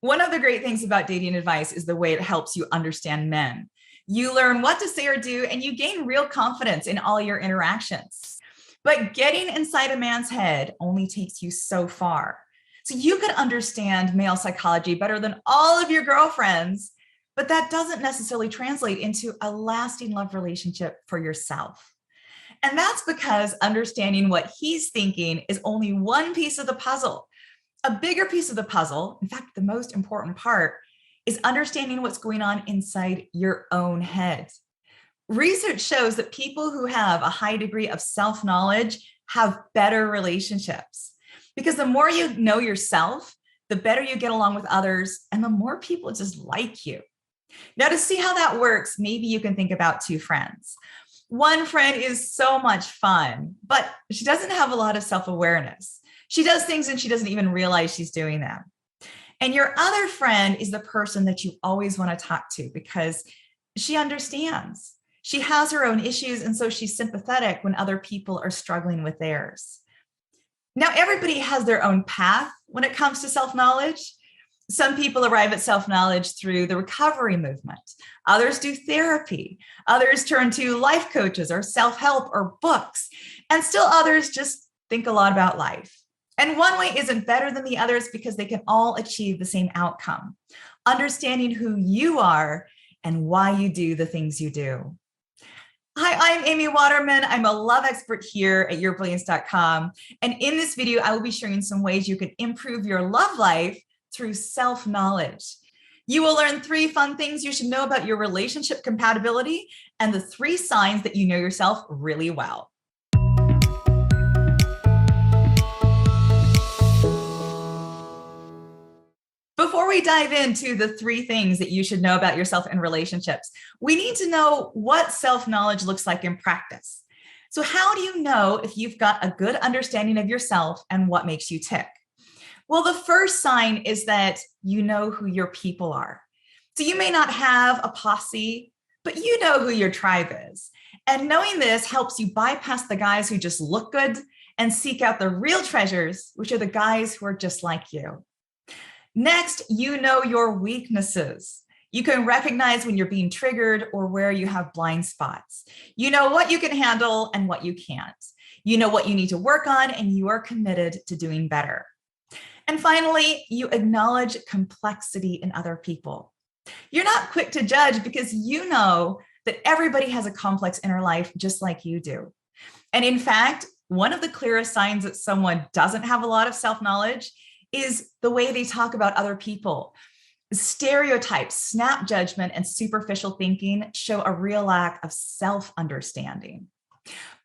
One of the great things about dating advice is the way it helps you understand men. You learn what to say or do, and you gain real confidence in all your interactions. But getting inside a man's head only takes you so far. So you could understand male psychology better than all of your girlfriends, but that doesn't necessarily translate into a lasting love relationship for yourself. And that's because understanding what he's thinking is only one piece of the puzzle. A bigger piece of the puzzle, in fact, the most important part, is understanding what's going on inside your own head. Research shows that people who have a high degree of self-knowledge have better relationships. Because the more you know yourself, the better you get along with others, and the more people just like you. Now, to see how that works, maybe you can think about two friends. One friend is so much fun, but she doesn't have a lot of self-awareness. She does things and she doesn't even realize she's doing them. And your other friend is the person that you always want to talk to because she understands. She has her own issues, and so she's sympathetic when other people are struggling with theirs. Now, everybody has their own path when it comes to self-knowledge. Some people arrive at self-knowledge through the recovery movement. Others do therapy. Others turn to life coaches or self-help or books. And still others just think a lot about life. And one way isn't better than the others because they can all achieve the same outcome, understanding who you are and why you do the things you do. Hi, I'm Amy Waterman. I'm a love expert here at yourbrilliance.com. And in this video, I will be sharing some ways you can improve your love life through self-knowledge. You will learn 3 fun things you should know about your relationship compatibility and the 3 signs that you know yourself really well. Before we dive into the 3 things that you should know about yourself in relationships, we need to know what self-knowledge looks like in practice. So how do you know if you've got a good understanding of yourself and what makes you tick? Well, the first sign is that you know who your people are. So you may not have a posse, but you know who your tribe is. And knowing this helps you bypass the guys who just look good and seek out the real treasures, which are the guys who are just like you. Next, you know your weaknesses. You can recognize when you're being triggered or where you have blind spots. You know what you can handle and what you can't. You know what you need to work on, and you are committed to doing better. And finally, you acknowledge complexity in other people. You're not quick to judge because you know that everybody has a complex inner life just like you do. And in fact, one of the clearest signs that someone doesn't have a lot of self-knowledge is the way they talk about other people. Stereotypes, snap judgment, and superficial thinking show a real lack of self-understanding.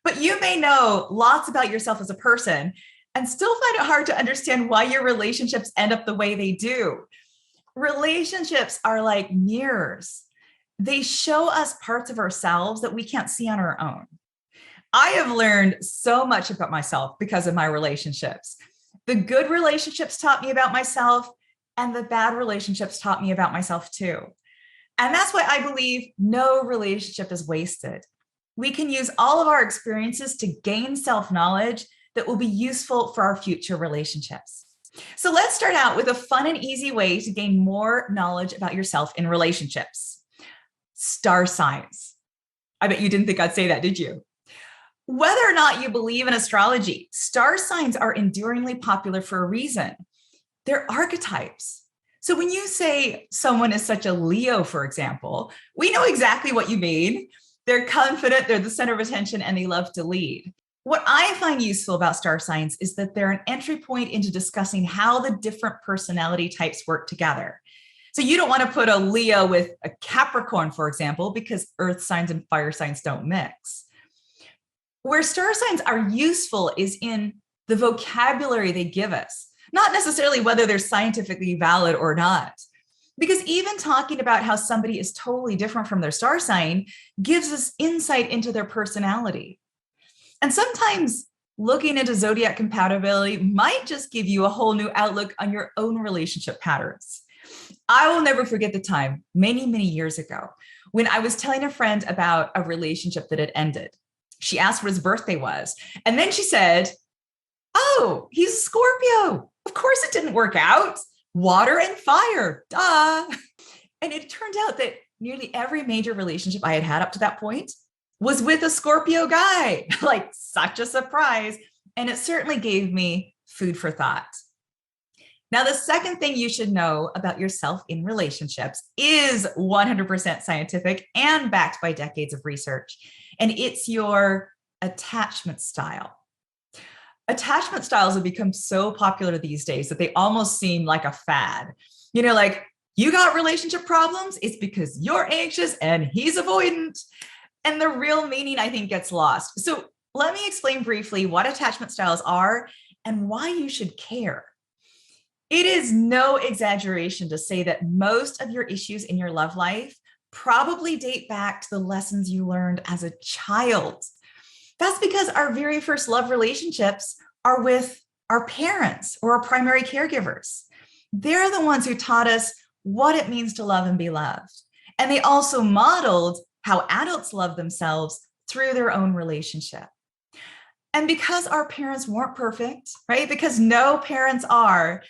But you may know lots about yourself as a person and still find it hard to understand why your relationships end up the way they do. Relationships are like mirrors. They show us parts of ourselves that we can't see on our own. I have learned so much about myself because of my relationships. The good relationships taught me about myself, and the bad relationships taught me about myself too. And that's why I believe no relationship is wasted. We can use all of our experiences to gain self-knowledge that will be useful for our future relationships. So let's start out with a fun and easy way to gain more knowledge about yourself in relationships. Star signs. I bet you didn't think I'd say that, did you? Whether or not you believe in astrology, star signs are enduringly popular for a reason. They're archetypes. So when you say someone is such a Leo, for example, we know exactly what you mean. They're confident, they're the center of attention, and they love to lead. What I find useful about star signs is that they're an entry point into discussing how the different personality types work together. So you don't want to put a Leo with a Capricorn, for example, because earth signs and fire signs don't mix. Where star signs are useful is in the vocabulary they give us, not necessarily whether they're scientifically valid or not. Because even talking about how somebody is totally different from their star sign gives us insight into their personality. And sometimes looking into zodiac compatibility might just give you a whole new outlook on your own relationship patterns. I will never forget the time many, many years ago when I was telling a friend about a relationship that had ended. She asked what his birthday was. And then she said, "Oh, he's a Scorpio. Of course it didn't work out." Water and fire, duh. And it turned out that nearly every major relationship I had had up to that point was with a Scorpio guy. Like, such a surprise. And it certainly gave me food for thought. Now, the second thing you should know about yourself in relationships is 100% scientific and backed by decades of research. And it's your attachment style. Attachment styles have become so popular these days that they almost seem like a fad. You know, like, you got relationship problems, it's because you're anxious and he's avoidant. And the real meaning, I think, gets lost. So let me explain briefly what attachment styles are and why you should care. It is no exaggeration to say that most of your issues in your love life probably date back to the lessons you learned as a child. That's because our very first love relationships are with our parents or our primary caregivers. They're the ones who taught us what it means to love and be loved. And they also modeled how adults love themselves through their own relationship. And because our parents weren't perfect, right? Because no parents are,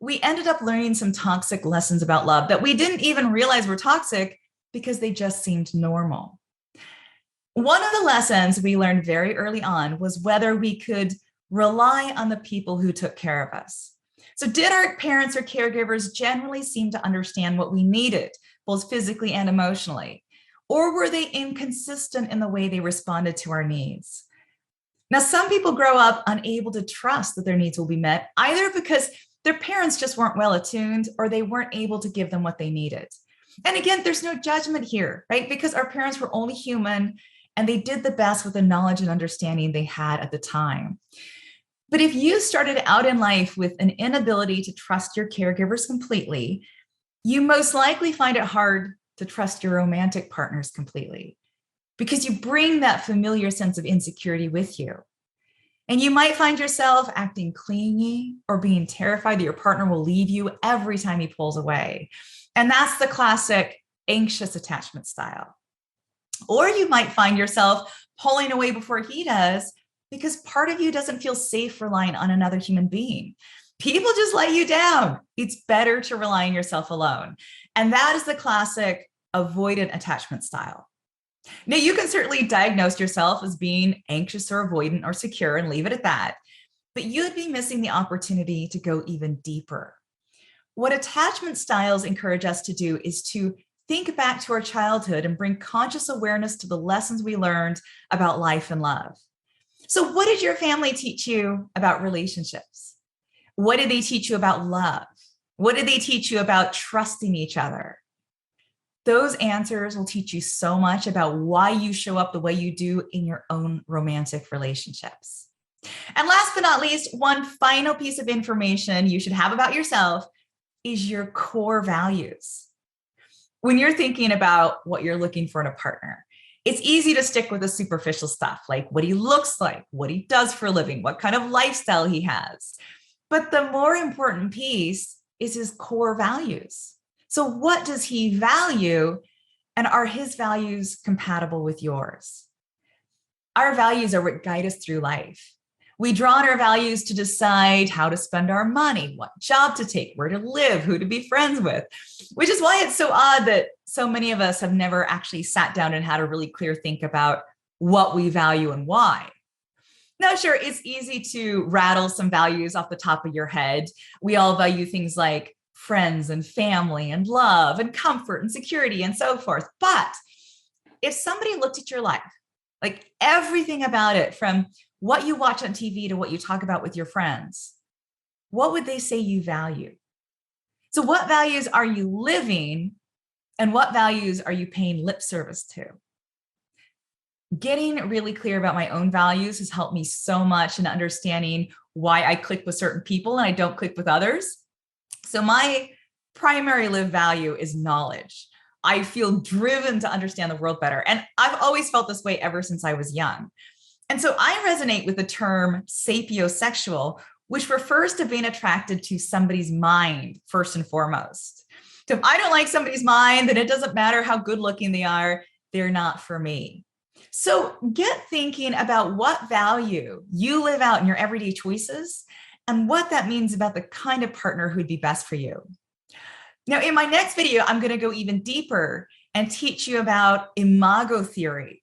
we ended up learning some toxic lessons about love that we didn't even realize were toxic because they just seemed normal. One of the lessons we learned very early on was whether we could rely on the people who took care of us. So did our parents or caregivers generally seem to understand what we needed, both physically and emotionally? Or were they inconsistent in the way they responded to our needs? Now, some people grow up unable to trust that their needs will be met, either because their parents just weren't well attuned or they weren't able to give them what they needed. And again, there's no judgment here, right? Because our parents were only human and they did the best with the knowledge and understanding they had at the time. But if you started out in life with an inability to trust your caregivers completely, you most likely find it hard to trust your romantic partners completely because you bring that familiar sense of insecurity with you. And you might find yourself acting clingy or being terrified that your partner will leave you every time he pulls away. And that's the classic anxious attachment style. Or you might find yourself pulling away before he does because part of you doesn't feel safe relying on another human being. People just let you down. It's better to rely on yourself alone. And that is the classic avoidant attachment style. Now, you can certainly diagnose yourself as being anxious or avoidant or secure and leave it at that, but you'd be missing the opportunity to go even deeper. What attachment styles encourage us to do is to think back to our childhood and bring conscious awareness to the lessons we learned about life and love. So what did your family teach you about relationships? What did they teach you about love? What did they teach you about trusting each other? Those answers will teach you so much about why you show up the way you do in your own romantic relationships. And last but not least, one final piece of information you should have about yourself is your core values. When you're thinking about what you're looking for in a partner, it's easy to stick with the superficial stuff, like what he looks like, what he does for a living, what kind of lifestyle he has. But the more important piece is his core values. So what does he value? And are his values compatible with yours? Our values are what guide us through life. We draw on our values to decide how to spend our money, what job to take, where to live, who to be friends with, which is why it's so odd that so many of us have never actually sat down and had a really clear think about what we value and why. Now, sure, it's easy to rattle some values off the top of your head. We all value things like friends and family and love and comfort and security and so forth. But if somebody looked at your life, like everything about it, from what you watch on TV to what you talk about with your friends, what would they say you value? So what values are you living and what values are you paying lip service to? Getting really clear about my own values has helped me so much in understanding why I click with certain people and I don't click with others. So my primary live value is knowledge. I feel driven to understand the world better. And I've always felt this way ever since I was young. And so I resonate with the term sapiosexual, which refers to being attracted to somebody's mind first and foremost. So if I don't like somebody's mind, then it doesn't matter how good looking they are, they're not for me. So get thinking about what value you live out in your everyday choices and what that means about the kind of partner who'd be best for you. Now, in my next video, I'm going to go even deeper and teach you about imago theory.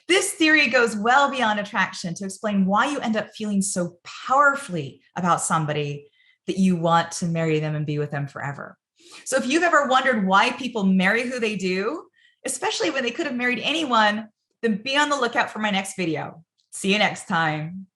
This theory goes well beyond attraction to explain why you end up feeling so powerfully about somebody that you want to marry them and be with them forever. So if you've ever wondered why people marry who they do, especially when they could have married anyone, then be on the lookout for my next video. See you next time.